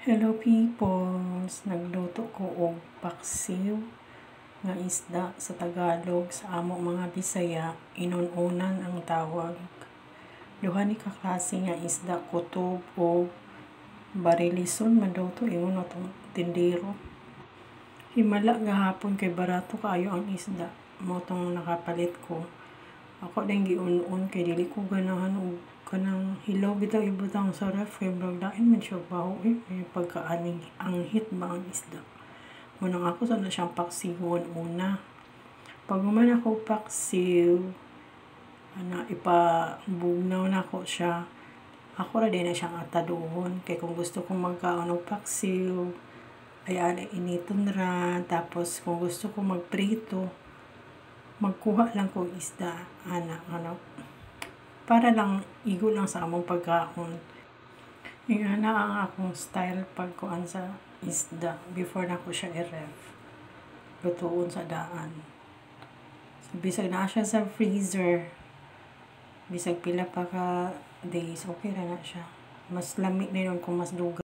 Hello peoples! Nagluto ko og paksiw nga isda sa Tagalog, sa amo mga Bisaya, inununan ang tawag. Duha ni ka klase nga isda, kutob o barilison man daw to, ingon atong tindero. Himala gahapon kay barato kaayo ang isda, mo tong nakapalit ko. Ako din giun-un kay dili ko ganahan og kanang hilaw bitaw ibutang sa ref kay lain man siya baho may pagkaaning anghit ba ang isda. Munang ako sana siyang paksiwon una. Pag man ako paksiw, ipabugnaw na ko siya. Ako ra din na siyang ataduhon kay kung gusto kong magkaon og paksiw ay initon ra, tapos kung gusto kong magprito magkuha lang ko isda para lang igo lang sa among pagkaon. Ingana ang akong style pagkuan sa isda before na ko siya i-ref, lutuon sa daan. So, bisag na siya sa freezer, bisag pila pa ka days, okay na siya. Mas lamig na yun kung mas duga.